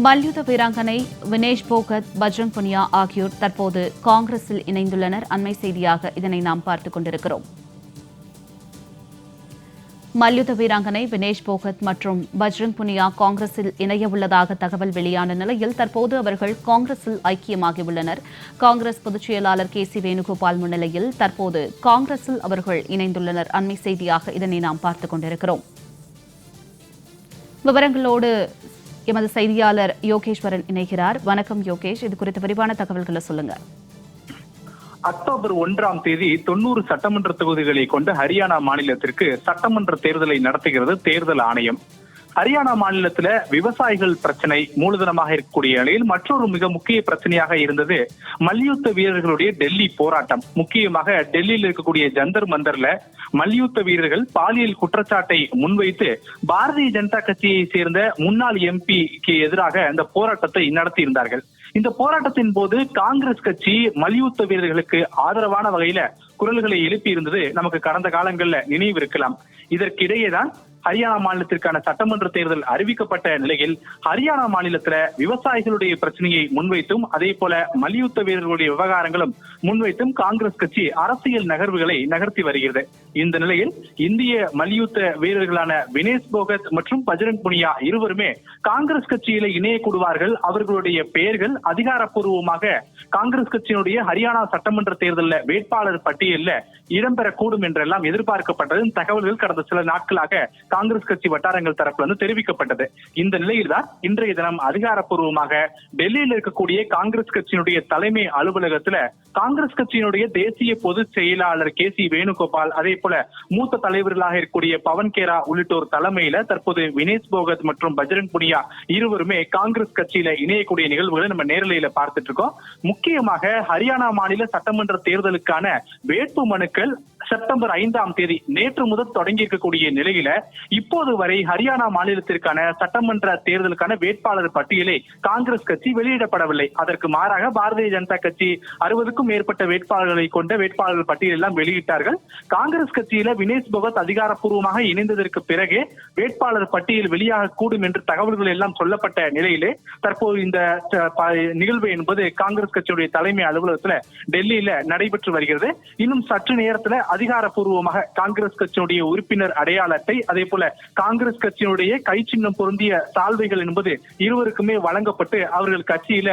மல்யுத்த வீராங்கனை வினேஷ் போகத், பஜ்ரங் புனியா ஆகியோர் தற்போது காங்கிரஸில் இணைந்துள்ளனர். அண்மை செய்தியாக இதனை நாம் பார்த்துக் கொண்டிருக்கிறோம். மல்யுத்த வீராங்கனை வினேஷ் போகத் மற்றும் பஜ்ரங் புனியா காங்கிரஸில் இணைய உள்ளதாக தகவல் வெளியான நிலையில் தற்போது அவர்கள் காங்கிரஸில் ஐக்கியமாகியுள்ளனர். காங்கிரஸ் பொதுச் செயலாளர் KC வேணுகோபால் முன்னிலையில் தற்போது காங்கிரஸில் அவர்கள் இணைந்துள்ளனர். அண்மை செய்தியாக இதனை நாம் பார்த்துக் கொண்டிருக்கிறோம். விவரங்களோடு எமது செய்தியாளர் யோகேஸ்வரன் இணைகிறார். வணக்கம் யோகேஷ், இது குறித்த விரிவான தகவல்களை சொல்லுங்க. அக்டோபர் 1ஆம் தேதி 90 சட்டமன்ற தொகுதிகளை கொண்ட ஹரியானா மாநிலத்திற்கு சட்டமன்ற தேர்தலை நடத்துகிறது தேர்தல் ஆணையம். ஹரியானா மாநிலத்துல விவசாயிகள் பிரச்சனை மூலதனமாக இருக்கக்கூடிய நிலையில் மற்றொரு மிக முக்கிய பிரச்சனையாக இருந்தது மல்யுத்த வீரர்களுடைய டெல்லி போராட்டம். முக்கியமாக டெல்லியில் இருக்கக்கூடிய ஜந்தர் மந்தர்ல மல்யுத்த வீரர்கள் பாலியல் குற்றச்சாட்டை முன்வைத்து பாரதிய ஜனதா கட்சியை சேர்ந்த முன்னாள் MP-க்கு எதிராக அந்த போராட்டத்தை நடத்தியிருந்தார்கள். இந்த போராட்டத்தின் போது காங்கிரஸ் கட்சி மல்யுத்த வீரர்களுக்கு ஆதரவான வகையில குரல்களை எழுப்பி இருந்தது நமக்கு கடந்த காலங்கள்ல நினைவு இருக்கலாம். இதற்கிடையேதான் ஹரியானா மாநிலத்திற்கான சட்டமன்ற தேர்தல் அறிவிக்கப்பட்ட நிலையில் ஹரியானா மாநிலத்துல விவசாயிகளுடைய பிரச்சனையை முன்வைத்தும் அதே போல மல்யுத்த வீரர்களுடைய விவகாரங்களும் முன்வைத்தும் காங்கிரஸ் கட்சி அரசியல் நகர்வுகளை நகர்த்தி வருகிறது. இந்த நிலையில் இந்திய மல்யுத்த வீரர்களான வினேஷ் போகத் மற்றும் பஜ்ரங் புனியா இருவருமே காங்கிரஸ் கட்சியில இணையக்கூடுவார்கள். அவர்களுடைய பெயர்கள் அதிகாரப்பூர்வமாக காங்கிரஸ் கட்சியினுடைய ஹரியானா சட்டமன்ற தேர்தலில் வேட்பாளர் பட்டியலில் இடம்பெறக்கூடும் என்றெல்லாம் எதிர்பார்க்கப்பட்டது. தகவல்கள் கடந்த சில நாட்களாக காங்கிரஸ் கட்சி வட்டாரங்கள் தரப்புல இருந்து தெரிவிக்கப்பட்டது. இந்த நிலையில்தான் இன்றைய தினம் அதிகாரப்பூர்வமாக டெல்லியில் இருக்கக்கூடிய காங்கிரஸ் கட்சியினுடைய தலைமை அலுவலகத்துல காங்கிரஸ் கட்சியினுடைய தேசிய பொதுச் செயலாளர் KC வேணுகோபால், அதே போல மூத்த தலைவர்களாக இருக்கக்கூடிய பவன் கேரா உள்ளிட்டோர் தலைமையில தற்போது வினேஷ் போகத் மற்றும் பஜ்ரங் புனியா இருவருமே காங்கிரஸ் கட்சியில இணையக்கூடிய நிகழ்வுகளை நம்ம நேரலையில பார்த்துட்டு இருக்கோம். முக்கியமாக ஹரியானா மாநில சட்டமன்ற தேர்தலுக்கான வேட்பு மனுக்கள் செப்டம்பர் 5ஆம் தேதி நேற்று முதல் தொடங்கி இருக்கக்கூடிய நிலையில இப்போது வரை ஹரியானா மாநிலத்திற்கான சட்டமன்ற தேர்தலுக்கான வேட்பாளர் பட்டியலை காங்கிரஸ் கட்சி வெளியிடப்படவில்லை. அதற்கு மாறாக பாரதிய ஜனதா கட்சி 60க்கும் மேற்பட்ட வேட்பாளர்களை கொண்ட வேட்பாளர்கள் பட்டியல் எல்லாம் வெளியிட்டார்கள். காங்கிரஸ் கட்சியில வினேஷ் போகத் அதிகாரப்பூர்வமாக இணைந்ததற்கு பிறகே வேட்பாளர் பட்டியல் வெளியாக கூடும் என்று தகவல்கள் எல்லாம் சொல்லப்பட்ட நிலையிலே தற்போது இந்த நிகழ்வு என்பது காங்கிரஸ் கட்சியுடைய தலைமை அலுவலகத்துல டெல்லியில நடைபெற்று வருகிறது. இன்னும் சற்று நேரத்துல அதிகாரப்பூர்வமாக காங்கிரஸ் கட்சியினுடைய உறுப்பினர் அடையாள அட்டை, அதே போல காங்கிரஸ் கட்சியினுடைய கை சின்னம் பொருந்திய சால்வைகள் என்பது இருவருக்குமே வழங்கப்பட்டு அவர்கள் கட்சியில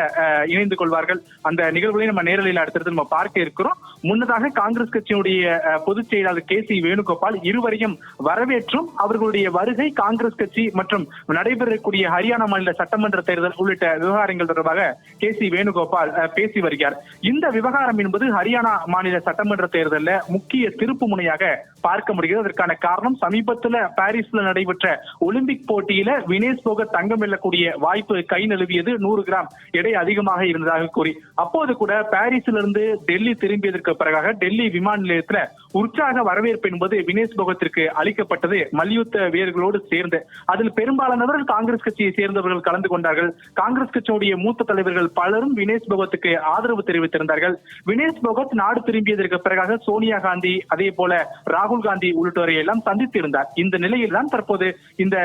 இணைந்து கொள்வார்கள். அந்த நிகழ்வுகளை நம்ம நேரலையில் அடுத்தடுத்து நம்ம பார்க்க இருக்கிறோம். முன்னதாக காங்கிரஸ் கட்சியினுடைய பொதுச் செயலாளர் KC வேணுகோபால் இருவரையும் வரவேற்றும் அவர்களுடைய வருகை காங்கிரஸ் கட்சி மற்றும் நடைபெறக்கூடிய ஹரியானா மாநில சட்டமன்ற தேர்தல் உள்ளிட்ட விவகாரங்கள் தொடர்பாக KC வேணுகோபால் பேசி வருகிறார். இந்த விவகாரம் என்பது ஹரியானா மாநில சட்டமன்ற தேர்தலில் முக்கிய திருப்பு முனையாக பார்க்க முடிகிறது. அதற்கான காரணம் சமீபத்தில் பாரிஸ்ல நடைபெற்ற ஒலிம்பிக் போட்டியில வினேஷ் போகத் தங்கம் வெல்லக்கூடிய வாய்ப்பு கை நழுவியது. 100 கிராம் எடை அதிகமாக இருந்ததாக கூறி அப்போது கூட பாரிஸிலிருந்து டெல்லி திரும்பியதற்கு பிறகாக டெல்லி விமான நிலையத்துல உற்சாக வரவேற்பு என்பது வினேஷ் போகத்திற்கு அளிக்கப்பட்டது. மல்யுத்த வீரர்களோடு சேர்ந்து அதில் பெரும்பாலானவர்கள் காங்கிரஸ் கட்சியை சேர்ந்தவர்கள் கலந்து கொண்டார்கள். காங்கிரஸ் கட்சியுடைய மூத்த தலைவர்கள் பலரும் வினேஷ் போகத்துக்கு ஆதரவு தெரிவித்திருந்தார்கள். வினேஷ் போகத் நாடு திரும்பியதற்கு பிறகாக சோனியா காந்தி, அதே போல ராகுல் காந்தி உள்ளிட்டோரை எல்லாம் சந்தித்திருந்தார். இந்த நிலையில் தான் தற்போது இந்த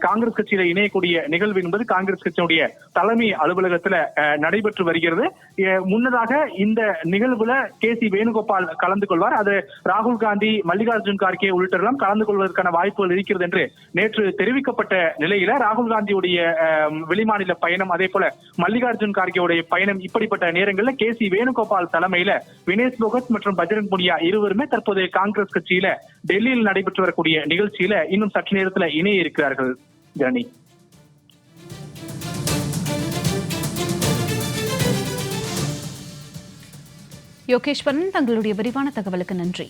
காங்கிரஸ் கட்சியில இணையக்கூடிய நிகழ்வு என்பது காங்கிரஸ் கட்சியுடைய தலைமை அலுவலகத்துல நடைபெற்று வருகிறது. முன்னதாக இந்த நிகழ்வுல KC வேணுகோபால் கலந்து கொள்வார். அது ராகுல் காந்தி, மல்லிகார்ஜுன் கார்கே உள்ளிட்டோரெல்லாம் கலந்து கொள்வதற்கான வாய்ப்புகள் இருக்கிறது என்று நேற்று தெரிவிக்கப்பட்ட நிலையில ராகுல் காந்தியுடைய வெளிமாநில பயணம், அதே போல மல்லிகார்ஜுன் கார்கேவுடைய பயணம், இப்படிப்பட்ட நேரங்களில் KC வேணுகோபால் தலைமையில வினேஷ் போகத் மற்றும் பஜ்ரங் புனியா இருவருமே தற்போது காங்கிரஸ் கட்சியில டெல்லியில் நடைபெற்று வரக்கூடிய நிகழ்ச்சியில இன்னும் சற்று நேரத்தில் இணைய இருக்கிறார்கள். ஜனனி, யோகேஸ்வரன், தங்களுடைய விரிவான தகவலுக்கு நன்றி.